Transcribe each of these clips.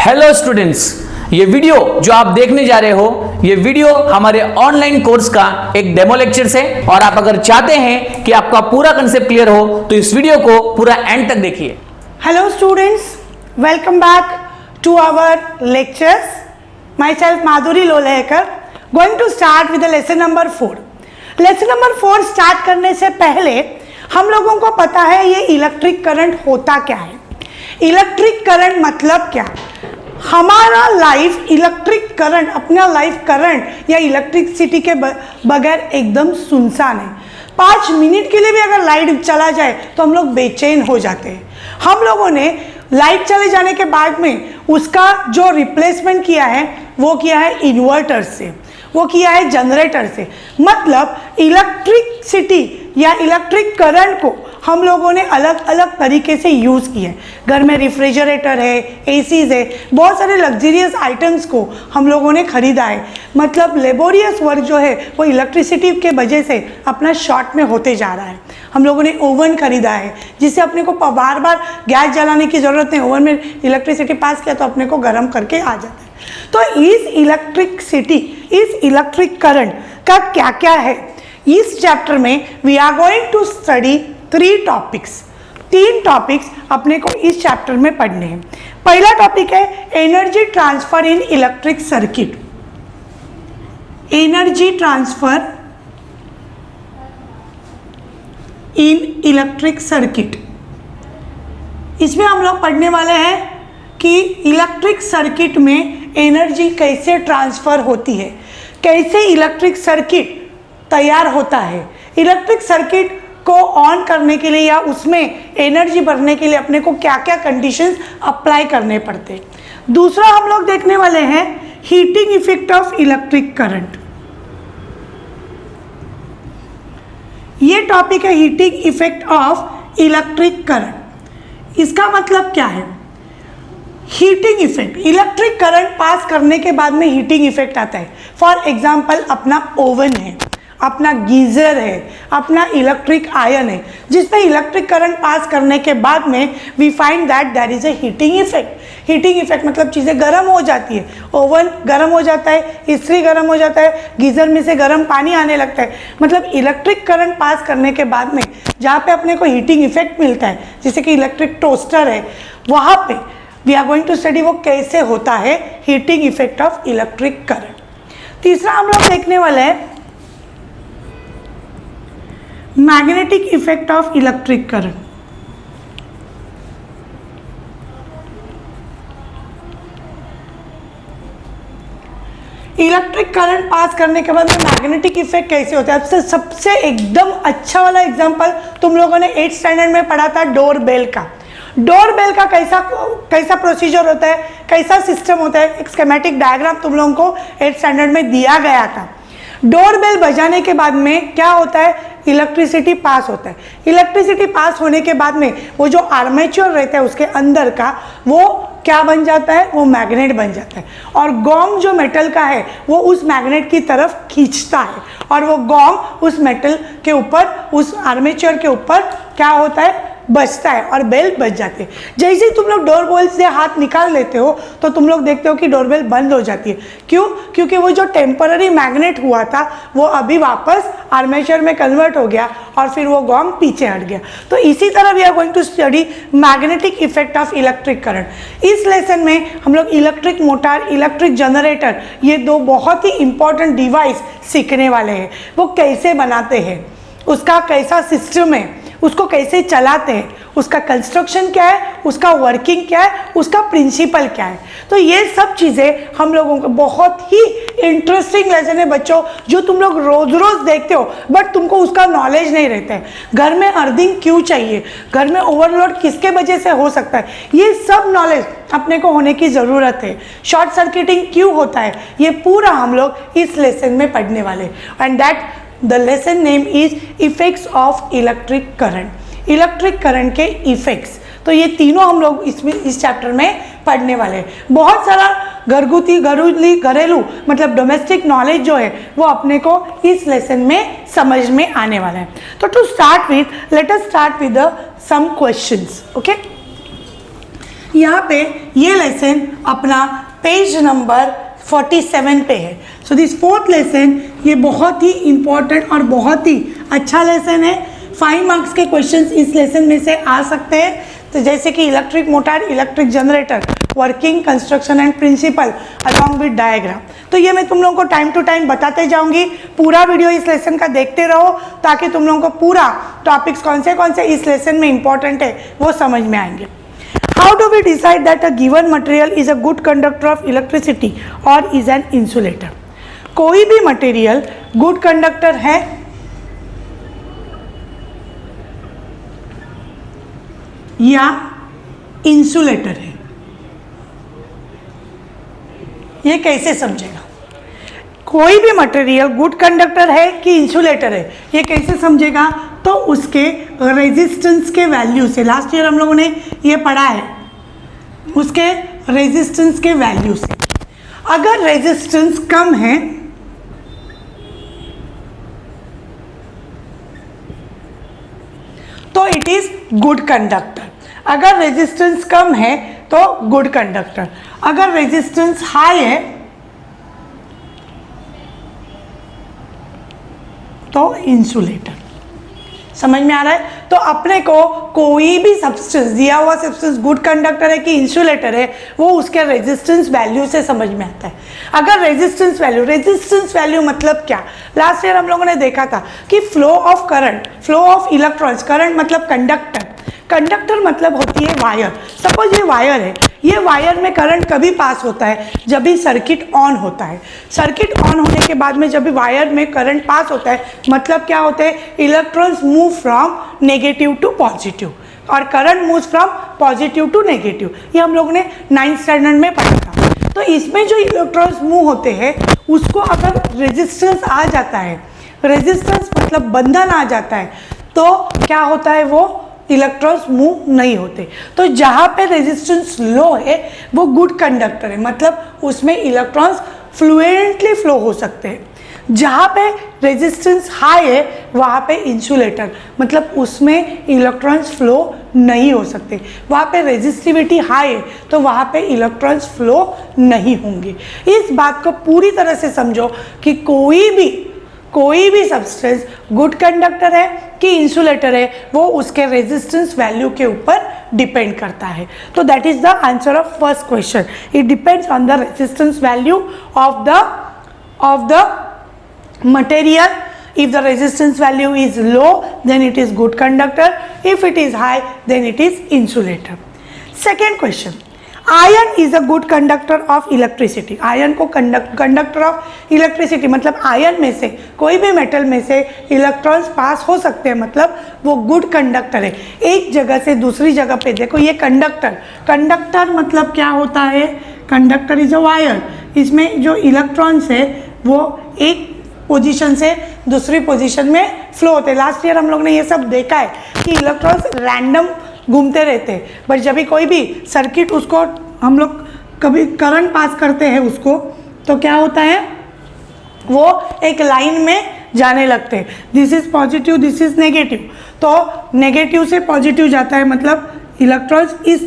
Hello students, ये video जो आप देखने जा रहे हो ये वीडियो हमारे ऑनलाइन कोर्स का एक डेमो लेक्चर है और आप अगर चाहते हैं कि आपका पूरा कंसेप्ट क्लियर हो तो इस वीडियो को पूरा एंड तक देखिए। Hello students, welcome back to our lectures. Myself Madhuri Lolekar going to start with lesson number 4। Lesson number 4 स्टार्ट करने से पहले हम लोगों को पता है ये इलेक्ट्रिक करंट होता क्या है। इलेक्ट्रिक करंट मतलब क्या? हमारा लाइफ इलेक्ट्रिक करंट, अपना लाइफ करंट या इलेक्ट्रिसिटी के बगैर एकदम सुनसान है। 5 मिनट के लिए भी अगर लाइट चला जाए तो हम लोग बेचैन हो जाते हैं। हम लोगों ने लाइट चले जाने के बाद में उसका जो रिप्लेसमेंट किया है वो किया है इन्वर्टर से, वो किया है जनरेटर से। मतलब इलेक्ट्रिसिटी या इलेक्ट्रिक करंट को हम लोगों ने अलग अलग तरीके से यूज़ किया है। घर में रेफ्रिजरेटर है, एसीज है, बहुत सारे लग्जरियस आइटम्स को हम लोगों ने खरीदा है। मतलब लेबोरियस वर्क जो है वो इलेक्ट्रिसिटी के वजह से अपना शॉर्ट में होते जा रहा है। हम लोगों ने ओवन खरीदा है जिससे अपने को बार बार गैस जलाने की ज़रूरत नहीं, ओवन में इलेक्ट्रिसिटी पास किया तो अपने को गर्म करके आ जाता है। तो इस इलेक्ट्रिसिटी, इस इलेक्ट्रिक करंट का क्या क्या है, इस चैप्टर में we are going to study 3 topics. 3 topics अपने को इस चैप्टर में पढ़ने हैं। पहला टॉपिक है energy transfer in electric circuit. Energy transfer in electric circuit. इसमें हम लोग पढ़ने वाले हैं कि इलेक्ट्रिक सर्किट में एनर्जी कैसे ट्रांसफर होती है, कैसे इलेक्ट्रिक सर्किट तैयार होता है, इलेक्ट्रिक सर्किट को ऑन करने के लिए या उसमें एनर्जी भरने के लिए अपने को क्या क्या कंडीशंस अप्लाई करने पड़ते हैं। दूसरा हम लोग देखने वाले हैं heating effect of electric current. ये टॉपिक है heating effect of electric current. इसका मतलब क्या है? Heating effect, electric current pass करने के बाद में हीटिंग इफेक्ट आता है। फॉर एग्जाम्पल अपना ओवन है, अपना गीज़र है, अपना इलेक्ट्रिक आयरन है, जिसमें इलेक्ट्रिक करंट पास करने के बाद में we find that there is a heating effect. Heating effect मतलब चीज़ें गर्म हो जाती है, ओवन गर्म हो जाता है, इस्त्री गर्म हो जाता है, गीज़र में से गर्म पानी आने लगता है। मतलब इलेक्ट्रिक करंट पास करने के बाद में जहाँ पे अपने को हीटिंग इफेक्ट मिलता है, जैसे कि इलेक्ट्रिक टोस्टर है, वहाँ पे we are going to study वो कैसे होता है heating effect of electric current. तीसरा हम लोग देखने वाले हैं magnetic effect of electric current. Electric current pass करने के बाद में मैग्नेटिक इफेक्ट कैसे होता है। सबसे एकदम अच्छा वाला एग्जांपल तुम लोगों ने 8th स्टैंडर्ड में पढ़ा था डोर बेल का। डोर बेल का कैसा प्रोसीजर होता है, कैसा सिस्टम होता है, एक स्कीमेटिक डायग्राम तुम लोगों को 8th स्टैंडर्ड में दिया गया था। डोर बेल बजाने के बाद में क्या होता है, इलेक्ट्रिसिटी पास होता है। इलेक्ट्रिसिटी पास होने के बाद में वो जो आर्मेचर रहता है उसके अंदर का वो क्या बन जाता है, वो मैग्नेट बन जाता है। और गोंग जो मेटल का है वो उस मैग्नेट की तरफ खींचता है और वो गोंग उस मेटल के ऊपर, उस आर्मेचर के ऊपर क्या होता है, बजता है और बेल बज जाती है। जैसे ही तुम लोग डोरबेल से हाथ निकाल लेते हो तो तुम लोग देखते हो कि डोरबेल बंद हो जाती है। क्यों? क्योंकि वो जो टेम्पररी मैग्नेट हुआ था वो अभी वापस आर्मेचर में कन्वर्ट हो गया और फिर वो गोंग पीछे हट गया। तो इसी तरह we are going to study magnetic effect of electric current. इस लेसन में हम लोग इलेक्ट्रिक मोटर, इलेक्ट्रिक जनरेटर, ये 2 बहुत ही इंपॉर्टेंट डिवाइस सीखने वाले हैं। वो कैसे बनाते हैं, उसका कैसा सिस्टम है, उसको कैसे चलाते हैं, उसका कंस्ट्रक्शन क्या है, उसका वर्किंग क्या है, उसका प्रिंसिपल क्या है। तो ये सब चीज़ें हम लोगों को बहुत ही इंटरेस्टिंग लेसन है बच्चों, जो तुम लोग रोज़ रोज़ देखते हो बट तुमको उसका नॉलेज नहीं रहता है। घर में अर्थिंग क्यों चाहिए, घर में ओवरलोड किसके वजह से हो सकता है, ये सब नॉलेज अपने को होने की ज़रूरत है। शॉर्ट सर्किटिंग क्यों होता है, ये पूरा हम लोग इस लेसन में पढ़ने वाले। And that the lesson name is effects of electric current. Electric current के इफेक्ट्स, तो ये तीनों हम लोग इस चैप्टर में पढ़ने वाले हैं। बहुत सारा घरेलू मतलब डोमेस्टिक नॉलेज जो है वो अपने को इस लेसन में समझ में आने वाला है। तो to start with, let us start with some questions. Okay, यहाँ पे ये लेसन अपना पेज नंबर 47 पे है। सो दिस फोर्थ लेसन ये बहुत ही इम्पोर्टेंट और बहुत ही अच्छा लेसन है। 5 मार्क्स के क्वेश्चंस इस लेसन में से आ सकते हैं। तो जैसे कि electric motor, electric generator, working, construction and principle along with diagram. तो ये मैं तुम लोगों को टाइम टू टाइम बताते जाऊंगी। पूरा वीडियो इस लेसन का देखते रहो ताकि तुम लोगों को पूरा टॉपिक्स कौन से इस लेसन में इंपॉर्टेंट है वो समझ में आएंगे। How do we decide that a given material is a good conductor of electricity or is an insulator? कोई भी मटेरियल गुड कंडक्टर है या इंसुलेटर है, ये कैसे समझेगा? कोई भी मटेरियल गुड कंडक्टर है कि इंसुलेटर है, ये कैसे समझेगा? तो उसके रेजिस्टेंस के वैल्यू से, लास्ट ईयर हम लोगों ने ये पढ़ा है, उसके रेजिस्टेंस के वैल्यू से। अगर रेजिस्टेंस कम है तो इट इज गुड कंडक्टर। अगर रेजिस्टेंस कम है तो गुड कंडक्टर, अगर रेजिस्टेंस हाई है तो इंसुलेटर। समझ में आ रहा है? तो अपने को कोई भी सब्सटेंस, दिया हुआ सब्सटेंस गुड कंडक्टर है कि इंसुलेटर है, वो उसके रेजिस्टेंस वैल्यू से समझ में आता है। अगर रेजिस्टेंस वैल्यू मतलब क्या? लास्ट ईयर हम लोगों ने देखा था कि flow of current, flow of electrons, current मतलब कंडक्टर, कंडक्टर मतलब होती है वायर। सपोज ये वायर है, ये वायर में करंट कभी पास होता है जब भी सर्किट ऑन होता है। सर्किट ऑन होने के बाद में जब भी वायर में करंट पास होता है मतलब क्या होता है? Electrons move from negative to positive और current move from positive to negative. ये हम लोगों ने 9th स्टैंडर्ड में पढ़ा था। तो इसमें जो इलेक्ट्रॉन्स मूव होते हैं उसको अगर रेजिस्टेंस आ जाता है, रेजिस्टेंस मतलब बंधन आ जाता है, तो क्या होता है? वो इलेक्ट्रॉन्स मूव नहीं होते। तो जहाँ पे रेजिस्टेंस लो है वो गुड कंडक्टर है, मतलब उसमें इलेक्ट्रॉन्स फ्लुएंटली फ्लो हो सकते हैं। जहाँ पे रेजिस्टेंस हाई है वहाँ पे इंसुलेटर, मतलब उसमें इलेक्ट्रॉन्स फ्लो नहीं हो सकते। वहाँ पे रेजिस्टिविटी हाई है तो वहाँ पे इलेक्ट्रॉन्स फ्लो नहीं होंगे। इस बात को पूरी तरह से समझो कि कोई भी सब्सटेंस गुड कंडक्टर है कि इंसुलेटर है, वो उसके रेजिस्टेंस वैल्यू के ऊपर डिपेंड करता है। तो that is the answer of first question. It depends on the resistance value of the material. If the resistance value is low, then it is good conductor. If it is high, then it is insulator. Second question. Iron is a good conductor of electricity. Ion को conductor of electricity, मतलब ion में से, कोई भी metal में से electrons पास हो सकते हैं, मतलब वो गुड कंडक्टर है। एक जगह से दूसरी जगह पे देखो, ये कंडक्टर मतलब क्या होता है? Conductor is a wire. इसमें जो इलेक्ट्रॉन्स है वो एक पोजीशन से दूसरी पोजीशन में फ्लो होते हैं। लास्ट ईयर हम लोग ने ये सब देखा है कि इलेक्ट्रॉन्स रैंडम घूमते रहते हैं, बट जब भी कोई भी सर्किट, उसको हम लोग कभी करंट पास करते हैं उसको, तो क्या होता है? वो एक लाइन में जाने लगते हैं। This is positive, this is negative. तो नेगेटिव से पॉजिटिव जाता है, मतलब इलेक्ट्रॉन्स इस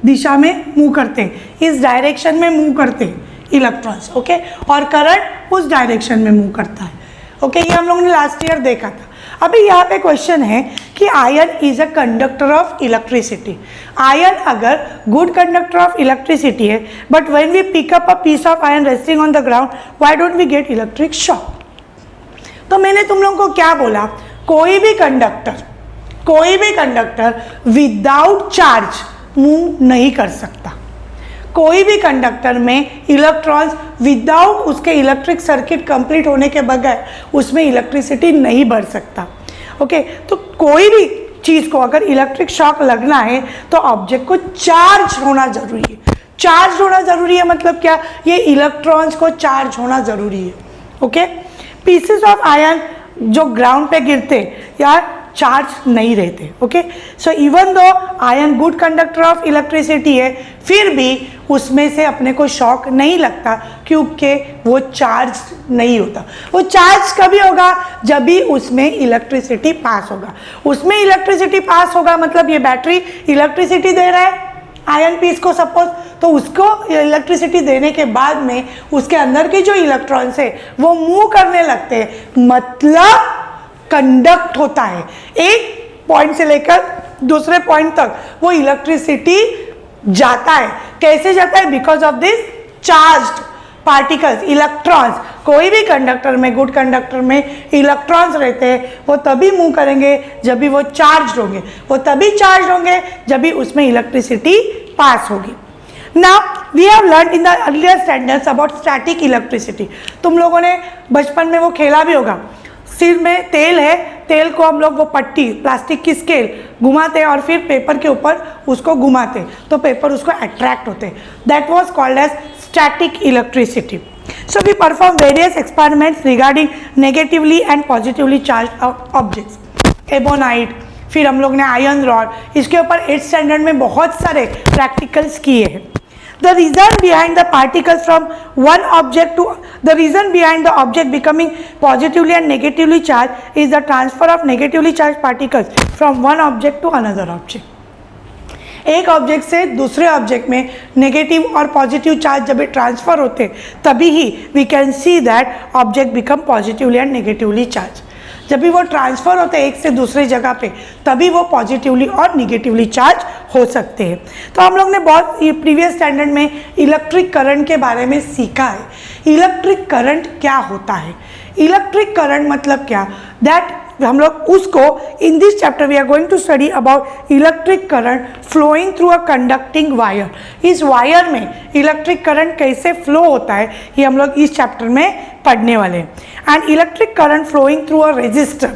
दिशा में मूव करते हैं, इस डायरेक्शन में मूव करते हैं इलेक्ट्रॉन्स, ओके। और करंट उस डायरेक्शन में मूव करता है, ओके। ये हम लोगों ने लास्ट ईयर देखा था। अभी यहाँ पे क्वेश्चन है कि iron is a conductor of electricity. Iron अगर गुड कंडक्टर ऑफ इलेक्ट्रिसिटी है, but when we pick up a piece of iron resting on the ground, why don't we get electric shock? तो मैंने तुम लोगों को क्या बोला? कोई भी कंडक्टर विदाउट चार्ज मूव नहीं कर सकता। कोई भी कंडक्टर में इलेक्ट्रॉन्स विदाउट उसके इलेक्ट्रिक सर्किट कंप्लीट होने के बगैर उसमें इलेक्ट्रिसिटी नहीं बढ़ सकता, ओके। तो कोई भी चीज़ को अगर इलेक्ट्रिक शॉक लगना है तो ऑब्जेक्ट को चार्ज होना जरूरी है। चार्ज होना जरूरी है मतलब क्या? ये इलेक्ट्रॉन्स को चार्ज होना जरूरी है, ओके। पीसेस ऑफ आयन जो ग्राउंड पे गिरते या चार्ज नहीं रहते, okay. So even though ion good conductor of electricity है, फिर भी उसमें से अपने को शॉक नहीं लगता क्योंकि वो चार्ज नहीं होता। वो चार्ज कभी होगा? जब भी उसमें इलेक्ट्रिसिटी पास होगा। उसमें इलेक्ट्रिसिटी पास होगा मतलब ये बैटरी इलेक्ट्रिसिटी दे रहा है, आयन पीस को सपोज, तो उसको इलेक्ट्रिसिटी देने के बाद में उसके अंदर के जो इलेक्ट्रॉन्स है वो मूव करने लगते हैं, मतलब कंडक्ट होता है। एक पॉइंट से लेकर दूसरे पॉइंट तक वो इलेक्ट्रिसिटी जाता है। कैसे जाता है? Because of this charged particles, electrons. कोई भी कंडक्टर में, गुड कंडक्टर में इलेक्ट्रॉन्स रहते हैं, वो तभी मूव करेंगे जब भी वो चार्ज होंगे, वो तभी चार्ज होंगे जब भी उसमें इलेक्ट्रिसिटी पास होगी। Now we have learn in the earlier standards about static electricity. तुम लोगों ने बचपन में वो खेला भी होगा, सिर में तेल है, तेल को हम लोग वो पट्टी, प्लास्टिक की स्केल घुमाते हैं और फिर पेपर के ऊपर उसको घुमाते तो पेपर उसको अट्रैक्ट होते। That was called as static electricity. So we perform various experiments regarding negatively and positively charged objects. Ebonite, फिर हम लोग ने आयरन रॉड, इसके ऊपर 8th स्टैंडर्ड में बहुत सारे प्रैक्टिकल्स किए हैं। The reason behind the particles from one object to the reason behind the object becoming positively and negatively charged is the transfer of negatively charged particles from one object to another object. एक object से दूसरे object में negative और positive charge जब transfer होते तभी ही we can see that object become positively and negatively charge. जब भी वो ट्रांसफर होते हैं एक से दूसरे जगह पे, तभी वो पॉजिटिवली और निगेटिवली चार्ज हो सकते हैं। तो हम लोग ने बहुत प्रीवियस स्टैंडर्ड में इलेक्ट्रिक करंट के बारे में सीखा है। इलेक्ट्रिक करंट क्या होता है? इलेक्ट्रिक करंट मतलब क्या? दैट हम लोग उसको in this chapter we are going to study about electric current flowing through a conducting wire. इस वायर में इलेक्ट्रिक करंट कैसे फ्लो होता है ये हम लोग इस चैप्टर में पढ़ने वाले हैं। And electric current flowing through a resistor,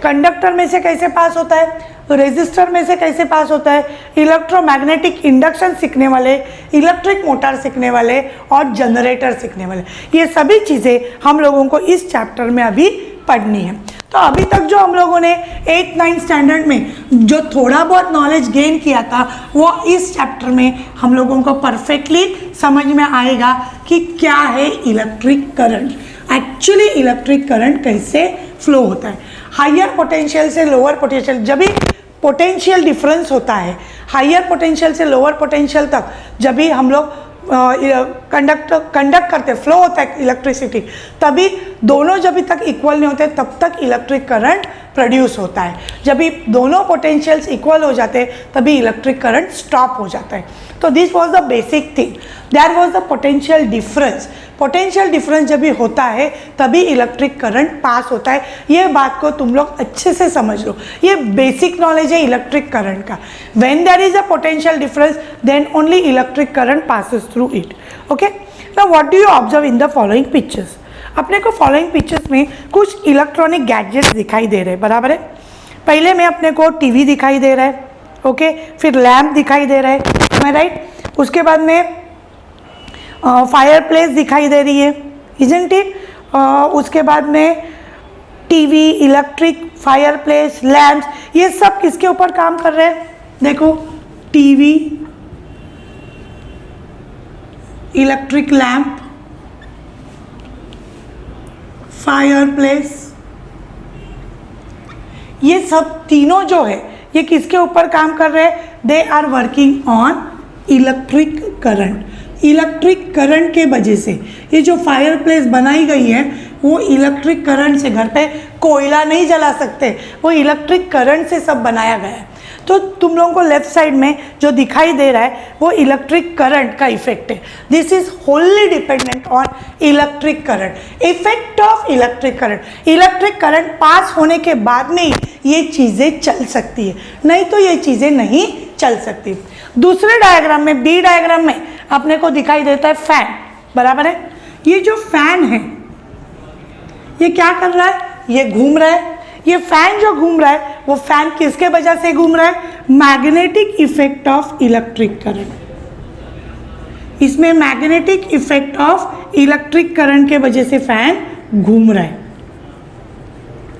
conductor में से कैसे पास होता है, रेजिस्टर में से कैसे पास होता है, इलेक्ट्रोमैग्नेटिक इंडक्शन सीखने वाले, इलेक्ट्रिक मोटर सीखने वाले और जनरेटर सीखने वाले, ये सभी चीज़ें हम लोगों को इस चैप्टर में अभी पढ़नी है। तो अभी तक जो हम लोगों ने 8th-9th स्टैंडर्ड में जो थोड़ा बहुत नॉलेज गेन किया था वो इस चैप्टर में हम लोगों को परफेक्टली समझ में आएगा कि क्या है electric current, actually electric current कैसे फ्लो होता है। हायर पोटेंशियल से लोअर पोटेंशियल, जब भी पोटेंशियल डिफरेंस होता है हायर पोटेंशियल से लोअर पोटेंशियल तक, जब भी हम लोग कंडक्ट करते, फ्लो होता है इलेक्ट्रिसिटी, तभी दोनों जब भी तक इक्वल नहीं होते तब तक इलेक्ट्रिक करंट प्रोड्यूस होता है। जब भी दोनों पोटेंशियल्स इक्वल हो जाते हैं तभी इलेक्ट्रिक करंट स्टॉप हो जाता है। तो this was the basic thing, there was the potential difference. Potential difference जब भी होता है तभी इलेक्ट्रिक करंट पास होता है। ये बात को तुम लोग अच्छे से समझ लो, ये बेसिक नॉलेज है इलेक्ट्रिक करंट का। When there is a potential difference then only electric current passes through it. Okay, now what do you observe in the following pictures? अपने को फॉलोइंग पिक्चर्स में कुछ इलेक्ट्रॉनिक गैजेट्स दिखाई दे रहे हैं, बराबर है। पहले में अपने को टीवी दिखाई दे रहा है, ओके, फिर लैम्प दिखाई दे रहा है, मैं राइट। उसके बाद में फायर प्लेस दिखाई दे रही है, इजंट इट। उसके बाद में TV, electric, fire place, lamps, ये सब किसके ऊपर काम कर रहे हैं? देखो, TV, electric lamp, fire place, ये सब तीनों जो है ये किसके ऊपर काम कर रहे हैं? They are working on electric current. Electric current के वजह से ये जो फायर प्लेस बनाई गई है वो इलेक्ट्रिक करंट से, घर पे कोयला नहीं जला सकते, वो इलेक्ट्रिक करंट से सब बनाया गया है। तो तुम लोगों को लेफ्ट साइड में जो दिखाई दे रहा है वो इलेक्ट्रिक करंट का इफेक्ट है। This is Holi dependent on electric current, effect of electric current. Electric current पास होने के बाद में ही ये चीज़ें चल सकती है, नहीं तो ये चीज़ें नहीं चल सकती। दूसरे डायग्राम में, बी डायग्राम में अपने को दिखाई देता है फैन, बराबर है। ये जो फैन है ये क्या कर रहा है? ये घूम रहा है। ये फैन जो घूम रहा है वो फैन किसके वजह से घूम रहा है? Magnetic effect of electric current. इसमें magnetic effect of electric current के वजह से फैन घूम रहा है।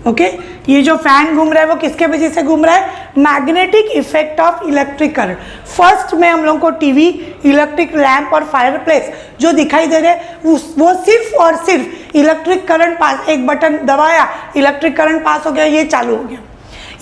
ओके, ये जो फैन घूम रहा है वो किसके वजह से घूम रहा है? Magnetic effect of electric current. First में हम लोगों को टीवी, इलेक्ट्रिक लैंप और फायर प्लेस जो दिखाई दे रहे हैं वो सिर्फ और सिर्फ इलेक्ट्रिक करंट पास, एक बटन दबाया इलेक्ट्रिक करंट पास हो गया, ये चालू हो गया।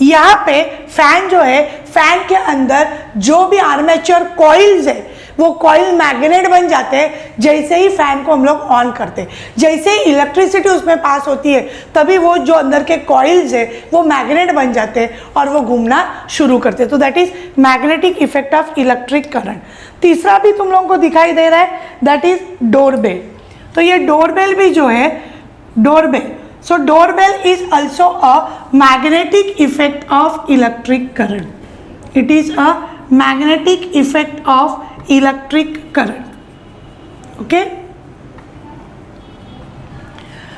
यहाँ पे फैन जो है, फैन के अंदर जो भी आर्मेचर कॉइल्स है वो कॉइल मैग्नेट बन जाते हैं जैसे ही फैन को हम लोग ऑन करते हैं। जैसे ही इलेक्ट्रिसिटी उसमें पास होती है तभी वो जो अंदर के कॉइल्स है वो मैग्नेट बन जाते हैं और वो घूमना शुरू करते हैं। तो that is magnetic effect of electric current. तीसरा भी तुम लोगों को दिखाई दे रहा है, दैट इज डोरबेल। तो ये डोरबेल भी जो है, doorbell, so doorbell is also a magnetic effect of electric current. It is a magnetic effect of electric current. Okay,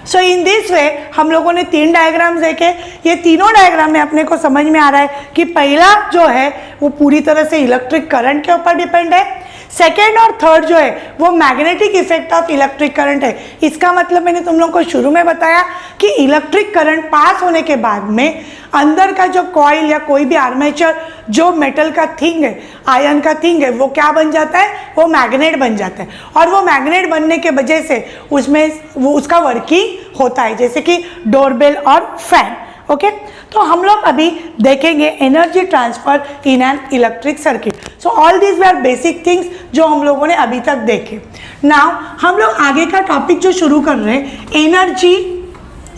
so in this way हम लोगों ने 3 डायग्राम्स देखे। ये तीनों डायग्राम में अपने को समझ में आ रहा है कि पहला जो है वो पूरी तरह से इलेक्ट्रिक करंट के ऊपर डिपेंड है, सेकेंड और थर्ड जो है वो magnetic effect of electric current है। इसका मतलब मैंने तुम लोगों को शुरू में बताया कि इलेक्ट्रिक करंट पास होने के बाद में अंदर का जो कॉइल या कोई भी आर्मेचर जो मेटल का थिंग है, आयन का थिंग है, वो क्या बन जाता है, वो मैग्नेट बन जाता है। और वो मैग्नेट बनने के वजह से उसमें वो उसका वर्किंग होता है, जैसे कि डोरबेल और फैन। ओके, तो हम लोग अभी देखेंगे energy transfer in an electric circuit. So all this वे आर बेसिक थिंग्स जो हम लोगों ने अभी तक देखे। नाउ हम लोग आगे का टॉपिक जो शुरू कर रहे हैं, energy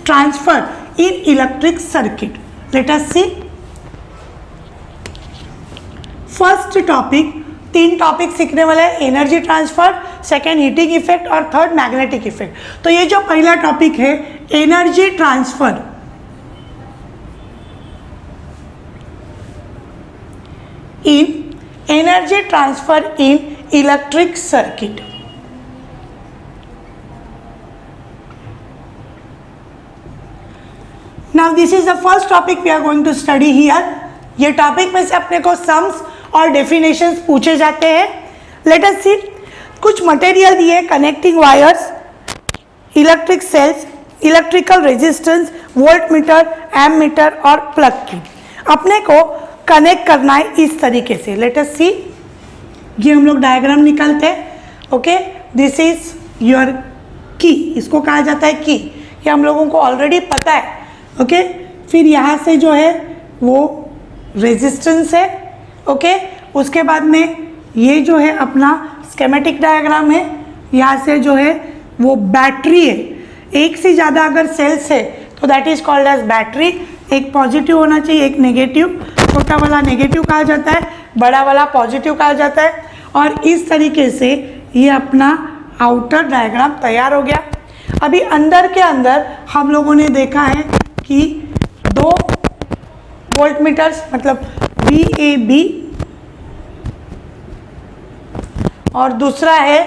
transfer in electric circuit. Let us see first topic. 3 topic सीखने वाले हैं, energy transfer, second heating effect और थर्ड मैग्नेटिक इफेक्ट। तो ये जो पहला टॉपिक है energy transfer in energy transfer in electric circuit. Now this is the first topic we are going to study here. ये टॉपिक में से अपने को सम्स और डेफिनेशंस पूछे जाते हैं। लेट अस सी, कुछ मटेरियल दिए, connecting wires, electric cells, electrical resistance, volt meter, ammeter और प्लग की अपने को कनेक्ट करना है इस तरीके से। लेट अस सी, ये हम लोग डायग्राम निकालते हैं। ओके, दिस इज योर की, इसको कहा जाता है की, ये हम लोगों को ऑलरेडी पता है। ओके, फिर यहाँ से जो है वो रेजिस्टेंस है। ओके, उसके बाद में ये जो है अपना स्केमेटिक डायग्राम है, यहाँ से जो है वो बैटरी है। एक से ज़्यादा अगर सेल्स है तो that is called as battery. एक पॉजिटिव होना चाहिए, एक नेगेटिव। छोटा वाला नेगेटिव कहा जाता है, बड़ा वाला पॉजिटिव कहा जाता है। और इस तरीके से ये अपना आउटर डायग्राम तैयार हो गया। अभी अंदर के अंदर हम लोगों ने देखा है कि 2 वोल्ट मीटर्स, मतलब VAB, और दूसरा है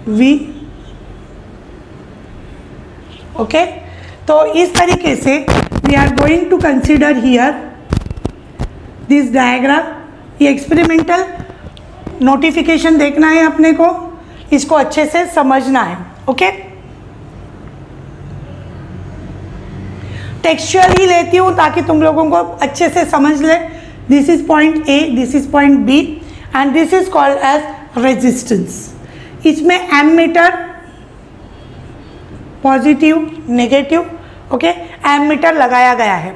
V। ओके, तो इस तरीके से we are going to consider here this diagram. ये एक्सपेरिमेंटल नोटिफिकेशन देखना है अपने को, इसको अच्छे से समझना है। ओके, टेक्सचुअल ही लेती हूँ ताकि तुम लोगों को अच्छे से समझ ले। This is point A, this is point B and this is called as resistance. इसमें ammeter, positive, negative, okay, ammeter लगाया गया है।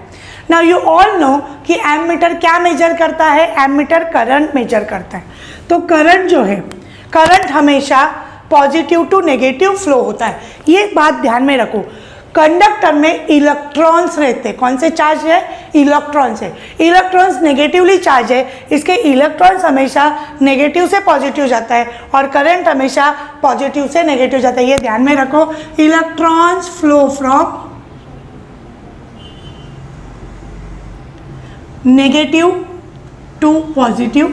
नाउ यू ऑल नो कि एम मीटर क्या मेजर करता है, एम मीटर करंट मेजर करता है। तो करंट जो है, करंट हमेशा पॉजिटिव टू नेगेटिव फ्लो होता है। ये बात ध्यान में रखो। कंडक्टर में इलेक्ट्रॉन्स रहते हैं। कौन से चार्ज है? इलेक्ट्रॉन्स है। इलेक्ट्रॉन्स नेगेटिवली चार्ज है, इसके इलेक्ट्रॉन्स हमेशा नेगेटिव से पॉजिटिव जाता है और करंट हमेशा पॉजिटिव से नेगेटिव जाता है। ये ध्यान में रखो। Electrons flow from negative to positive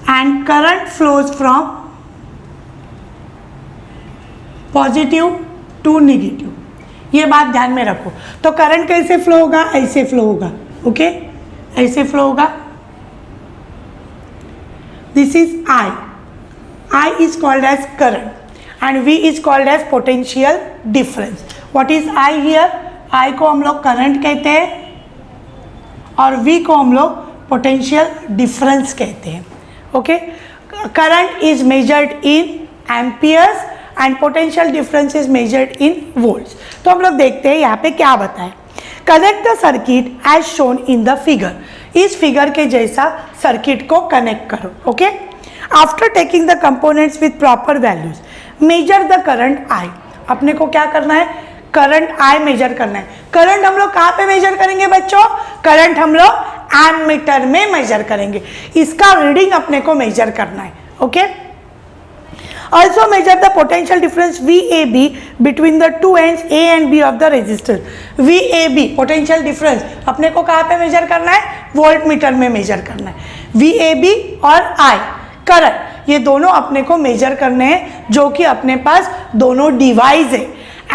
and current flows from positive to negative। ये बात ध्यान में रखो। तो करंट कैसे फ्लो होगा? ऐसे फ्लो होगा। ओके, ऐसे फ्लो होगा। This is I. I is called as current and V is called as potential difference. What is I here? I को हम लोग करंट कहते हैं और V को हम लोग पोटेंशियल डिफरेंस कहते हैं। Okay, current is measured in amperes and potential difference is measured in volts. तो हम लोग देखते हैं यहाँ पे क्या बताए। Connect the circuit as shown in the figure, इस फिगर के जैसा सर्किट को कनेक्ट करो। Okay, after taking the components with proper values, measure the current I. अपने को क्या करना है, करंट आई मेजर करना है। करंट हम लोग कहाँ पे मेजर करेंगे बच्चों, करंट हम लोग एमीटर में मेजर करेंगे, इसका रीडिंग अपने को मेजर करना है। Okay, also measure the potential difference VAB between the two ends A and B of the resistor। VAB potential difference अपने को कहाँ पे मेजर करना है, वोल्ट मीटर में मेजर करना है। VAB और I करंट, ये दोनों अपने को मेजर करने हैं, जो कि अपने पास दोनों डिवाइस है।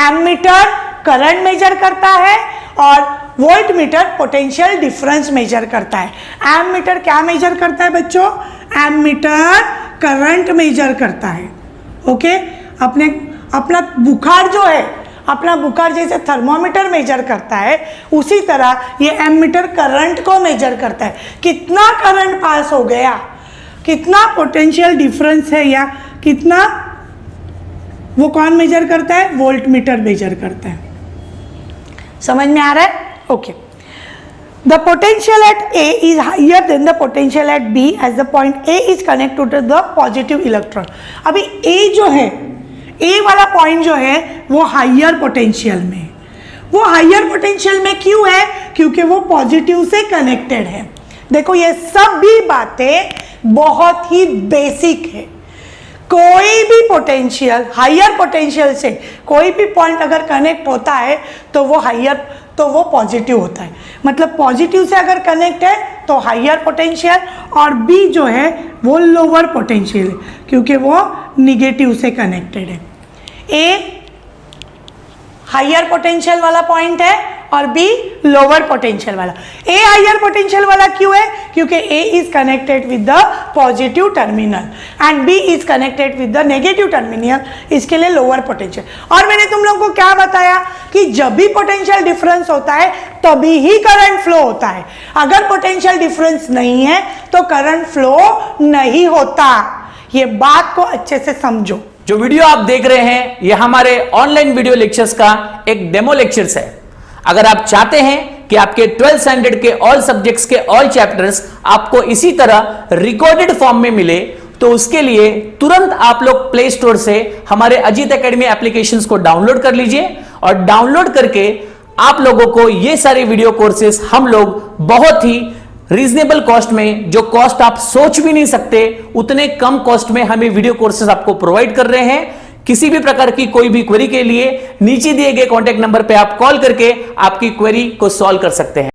एमीटर करंट मेजर करता है और volt meter potential difference measure करता है। एमीटर क्या मेजर करता है बच्चों, एमीटर करंट मेजर करता है। ओके, अपना बुखार जो है, अपना बुखार जैसे थर्मोमीटर मेजर करता है, उसी तरह ये एमीटर करंट को मेजर करता है। कितना करंट पास हो गया, कितना पोटेंशियल डिफरेंस है या कितना, वो कौन मेजर करता है, वोल्ट मीटर मेजर करता है। समझ में आ रहा है? Okay, the potential at A is higher than the potential at B as the point A is connected to the positive electron। अभी A जो है, A वाला पॉइंट जो है वो हाइयर पोटेंशियल में है। वो हाइयर पोटेंशियल में क्यों है, क्योंकि वो पॉजिटिव से कनेक्टेड है। देखो ये सब भी बातें बहुत ही बेसिक है। कोई भी पोटेंशियल, हाइयर पोटेंशियल से कोई भी पॉइंट अगर कनेक्ट होता है तो वो हाइयर, तो वो पॉजिटिव होता है। मतलब पॉजिटिव से अगर कनेक्ट है तो हाइयर पोटेंशियल, और बी जो है वो लोअर पोटेंशियल है, क्योंकि वो निगेटिव से कनेक्टेड है। ए हाइयर पोटेंशियल वाला पॉइंट है और बी लोअर पोटेंशियल वाला। ए हाइयर पोटेंशियल वाला क्यों है, क्योंकि A is connected with the positive terminal and B is connected with the negative terminal, इसके लिए लोअर पोटेंशियल। और मैंने तुम लोगों को क्या बताया कि जब भी पोटेंशियल डिफरेंस होता है तभी ही करंट फ्लो होता है। अगर पोटेंशियल डिफरेंस नहीं है तो करंट फ्लो नहीं होता। ये बात को अच्छे से समझो। जो वीडियो आप देख रहे हैं ये हमारे ऑनलाइन वीडियो लेक्चर्स का एक डेमो लेक्चर्स है। अगर आप चाहते हैं कि आपके 12th स्टैंडर्ड के ऑल सब्जेक्ट्स के ऑल चैप्टर्स आपको इसी तरह रिकॉर्डेड फॉर्म में मिले, तो उसके लिए तुरंत आप लोग प्ले स्टोर से हमारे अजीत एकेडमी एप्लीकेशंस को डाउनलोड कर लीजिए, और डाउनलोड करके आप लोगों को ये सारे वीडियो कोर्सेस हम लोग बहुत ही रीजनेबल कॉस्ट में, जो कॉस्ट आप सोच भी नहीं सकते उतने कम कॉस्ट में हमें वीडियो कोर्सेज आपको प्रोवाइड कर रहे हैं। किसी भी प्रकार की कोई भी क्वेरी के लिए नीचे दिए गए कॉन्टैक्ट नंबर पे आप कॉल करके आपकी क्वेरी को सॉल्व कर सकते हैं।